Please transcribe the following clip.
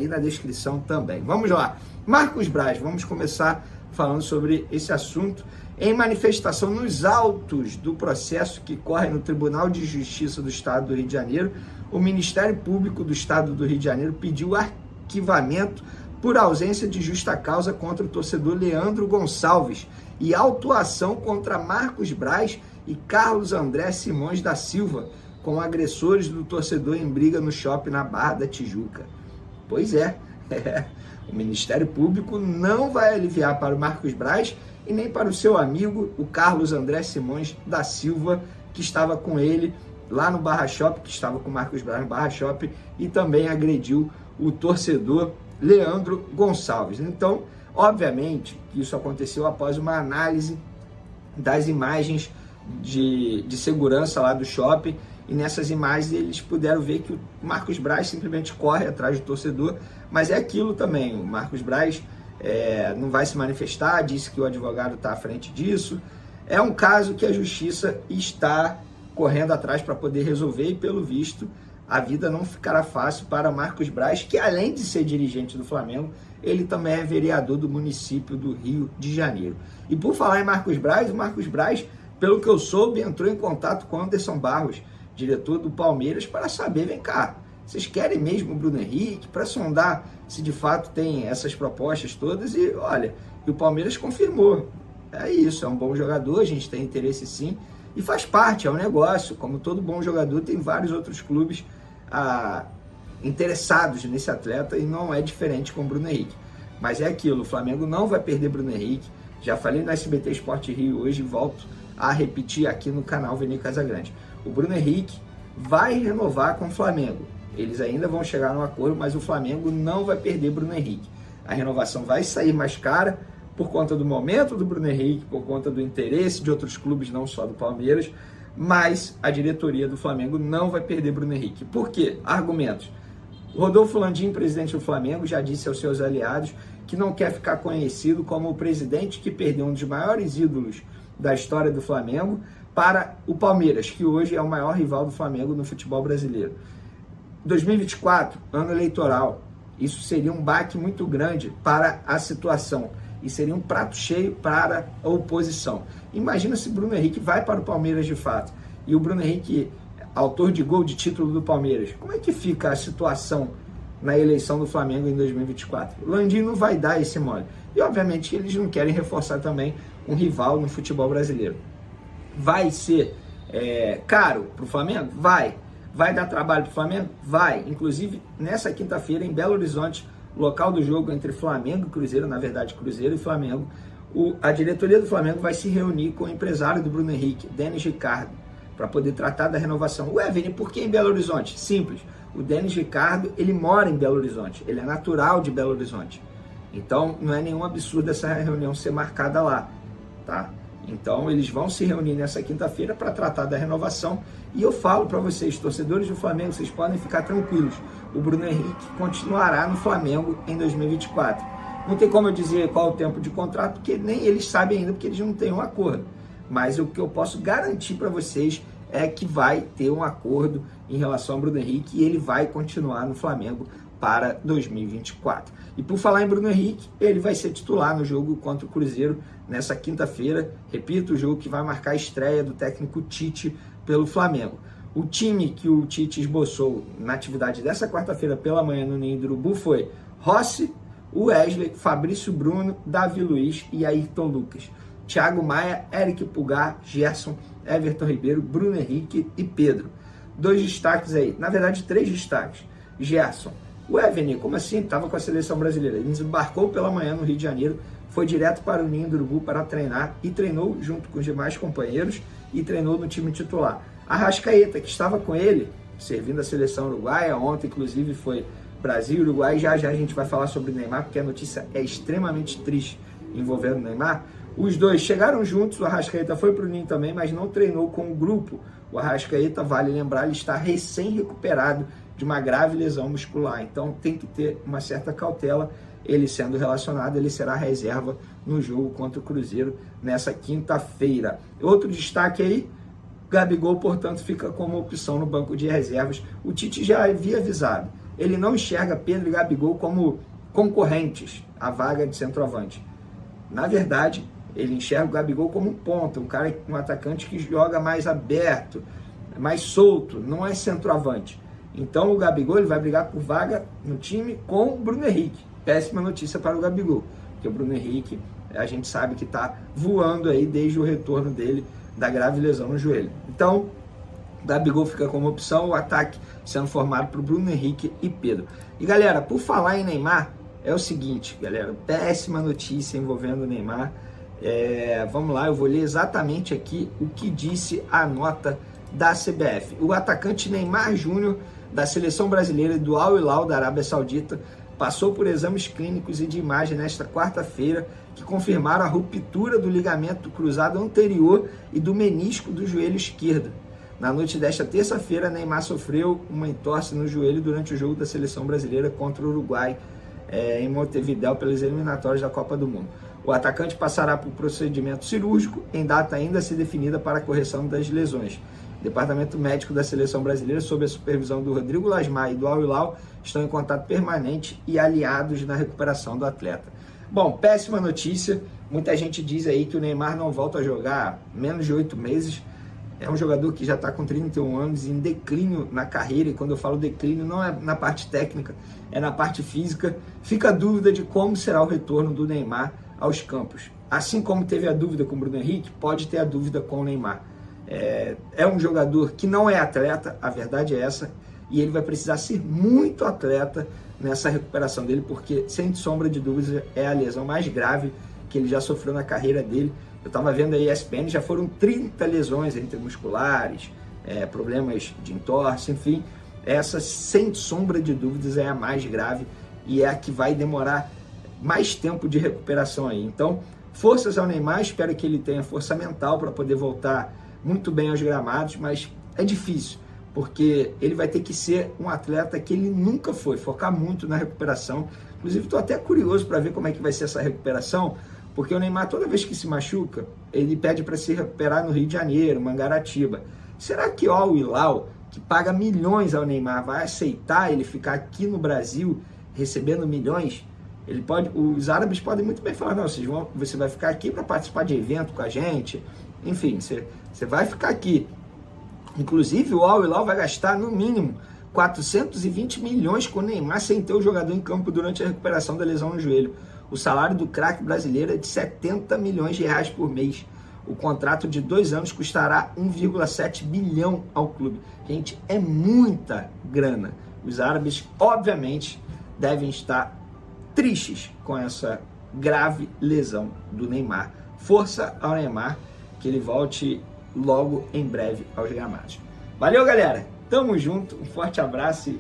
aí na descrição também. Vamos lá. Marcos Braz, vamos começar falando sobre esse assunto. Em manifestação nos autos do processo que corre no Tribunal de Justiça do Estado do Rio de Janeiro, o Ministério Público do Estado do Rio de Janeiro pediu arquivamento por ausência de justa causa contra o torcedor Leandro Gonçalves e autuação contra Marcos Braz e Carlos André Simões da Silva, com agressores do torcedor em briga no shopping na Barra da Tijuca. Pois é, o Ministério Público não vai aliviar para o Marcos Braz e nem para o seu amigo, o Carlos André Simões da Silva, que estava com ele lá no Barra Shopping, que estava com o Marcos Braz no Barra Shopping e também agrediu o torcedor Leandro Gonçalves. Então, obviamente, isso aconteceu após uma análise das imagens de segurança lá do shopping, e nessas imagens eles puderam ver que o Marcos Braz simplesmente corre atrás do torcedor, mas é aquilo também, o Marcos Braz não vai se manifestar, disse que o advogado está à frente disso. É um caso que a justiça está correndo atrás para poder resolver e, pelo visto, a vida não ficará fácil para Marcos Braz, que além de ser dirigente do Flamengo, ele também é vereador do município do Rio de Janeiro. E por falar em Marcos Braz, o Marcos Braz, pelo que eu soube, entrou em contato com Anderson Barros, diretor do Palmeiras, para saber, vem cá, vocês querem mesmo o Bruno Henrique, para sondar se de fato tem essas propostas todas, e olha, o Palmeiras confirmou, é isso, é um bom jogador, a gente tem interesse sim, e faz parte, é um negócio, como todo bom jogador, tem vários outros clubes interessados nesse atleta, e não é diferente com o Bruno Henrique. Mas é aquilo, o Flamengo não vai perder Bruno Henrique, já falei no SBT Sport Rio hoje e volto a repetir aqui no canal Veni Casagrande. O Bruno Henrique vai renovar com o Flamengo, eles ainda vão chegar num acordo, mas o Flamengo não vai perder Bruno Henrique. A renovação vai sair mais cara por conta do momento do Bruno Henrique, por conta do interesse de outros clubes, não só do Palmeiras, mas a diretoria do Flamengo não vai perder Bruno Henrique. Por quê? Argumentos. Rodolfo Landim, presidente do Flamengo, já disse aos seus aliados que não quer ficar conhecido como o presidente que perdeu um dos maiores ídolos da história do Flamengo para o Palmeiras, que hoje é o maior rival do Flamengo no futebol brasileiro. 2024, ano eleitoral, isso seria um baque muito grande para a situação e seria um prato cheio para a oposição. Imagina se Bruno Henrique vai para o Palmeiras de fato, e o Bruno Henrique, autor de gol de título do Palmeiras, como é que fica a situação na eleição do Flamengo em 2024? O Landim não vai dar esse mole. E obviamente eles não querem reforçar também um rival no futebol brasileiro. Vai ser caro para o Flamengo? Vai. Vai dar trabalho para o Flamengo? Vai. Inclusive, nessa quinta-feira, em Belo Horizonte, local do jogo entre Flamengo e Cruzeiro, na verdade Cruzeiro e Flamengo, a diretoria do Flamengo vai se reunir com o empresário do Bruno Henrique, Denis Ricardo, para poder tratar da renovação. Ué, Vini, por que em Belo Horizonte? Simples. O Denis Ricardo, ele mora em Belo Horizonte, ele é natural de Belo Horizonte. Então, não é nenhum absurdo essa reunião ser marcada lá, tá? Então, eles vão se reunir nessa quinta-feira para tratar da renovação. E eu falo para vocês, torcedores do Flamengo, vocês podem ficar tranquilos. O Bruno Henrique continuará no Flamengo em 2024. Não tem como eu dizer qual o tempo de contrato, porque nem eles sabem ainda, porque eles não têm um acordo. Mas o que eu posso garantir para vocês é que vai ter um acordo em relação ao Bruno Henrique e ele vai continuar no Flamengo para 2024. E por falar em Bruno Henrique, ele vai ser titular no jogo contra o Cruzeiro nessa quinta-feira. Repito, o jogo que vai marcar a estreia do técnico Tite pelo Flamengo. O time que o Tite esboçou na atividade dessa quarta-feira pela manhã no Ninho do Urubu foi Rossi, Wesley, Fabrício Bruno, Davi Luiz e Ayrton Lucas. Thiago Maia, Eric Pulgar, Gerson, Everton Ribeiro, Bruno Henrique e Pedro. 2 destaques aí, na verdade 3 destaques. Gerson, ué, Vini, como assim? Estava com a seleção brasileira. Ele desembarcou pela manhã no Rio de Janeiro, foi direto para o Ninho do Urubu para treinar e treinou junto com os demais companheiros e treinou no time titular. Arrascaeta, que estava com ele, servindo a seleção uruguaia, ontem inclusive foi Brasil e Uruguai, já a gente vai falar sobre o Neymar, porque a notícia é extremamente triste envolvendo o Neymar. Os dois chegaram juntos, o Arrascaeta foi para o Ninho também, mas não treinou com o grupo. O Arrascaeta, vale lembrar, ele está recém-recuperado de uma grave lesão muscular, então tem que ter uma certa cautela. Ele sendo relacionado, ele será reserva no jogo contra o Cruzeiro nessa quinta-feira. Outro destaque aí, Gabigol, portanto, fica como opção no banco de reservas. O Tite já havia avisado, ele não enxerga Pedro e Gabigol como concorrentes à vaga de centroavante. Na verdade, ele enxerga o Gabigol como um ponta, um atacante que joga mais aberto, mais solto, não é centroavante. Então o Gabigol ele vai brigar por vaga no time com o Bruno Henrique. Péssima notícia para o Gabigol, porque o Bruno Henrique a gente sabe que está voando aí desde o retorno dele da grave lesão no joelho. Então o Gabigol fica como opção, o ataque sendo formado por Bruno Henrique e Pedro. E galera, por falar em Neymar, é o seguinte, galera, péssima notícia envolvendo o Neymar. Vamos lá, eu vou ler exatamente aqui o que disse a nota da CBF. O atacante Neymar Júnior, da seleção brasileira do Al Hilal da Arábia Saudita, passou por exames clínicos e de imagem nesta quarta-feira que confirmaram a ruptura do ligamento cruzado anterior e do menisco do joelho esquerdo. Na noite desta terça-feira, Neymar sofreu uma entorse no joelho durante o jogo da seleção brasileira contra o Uruguai em Montevidéu pelas eliminatórias da Copa do Mundo. O atacante passará por procedimento cirúrgico em data ainda a ser definida para a correção das lesões. O departamento médico da seleção brasileira, sob a supervisão do Rodrigo Lasmar e do Al Hilal, estão em contato permanente e aliados na recuperação do atleta. Bom, péssima notícia. Muita gente diz aí que o Neymar não volta a jogar menos de 8 meses. É um jogador que já está com 31 anos, em declínio na carreira, e quando eu falo declínio não é na parte técnica, é na parte física. Fica a dúvida de como será o retorno do Neymar aos campos. Assim como teve a dúvida com o Bruno Henrique, pode ter a dúvida com o Neymar. É um jogador que não é atleta, a verdade é essa, e ele vai precisar ser muito atleta nessa recuperação dele, porque, sem sombra de dúvidas, é a lesão mais grave que ele já sofreu na carreira dele. Eu estava vendo aí a ESPN, já foram 30 lesões entre musculares, problemas de entorse, enfim. Essa, sem sombra de dúvidas, é a mais grave e é a que vai demorar mais tempo de recuperação aí. Então, forças ao Neymar, espero que ele tenha força mental para poder voltar muito bem aos gramados, mas é difícil, porque ele vai ter que ser um atleta que ele nunca foi, focar muito na recuperação. Inclusive, estou até curioso para ver como é que vai ser essa recuperação, porque o Neymar, toda vez que se machuca, ele pede para se recuperar no Rio de Janeiro, Mangaratiba. Será que o Al Hilal, que paga milhões ao Neymar, vai aceitar ele ficar aqui no Brasil recebendo milhões? Os árabes podem muito bem falar, não, você vai ficar aqui para participar de evento com a gente, enfim, você vai ficar aqui. Inclusive, o Al Hilal vai gastar, no mínimo, 420 milhões com o Neymar sem ter o jogador em campo durante a recuperação da lesão no joelho. O salário do craque brasileiro é de 70 milhões de reais por mês. O contrato de 2 anos custará 1,7 bilhão ao clube. Gente, é muita grana. Os árabes, obviamente, devem estar tristes com essa grave lesão do Neymar. Força ao Neymar, que ele volte logo em breve aos gramados. Valeu, galera! Tamo junto, um forte abraço e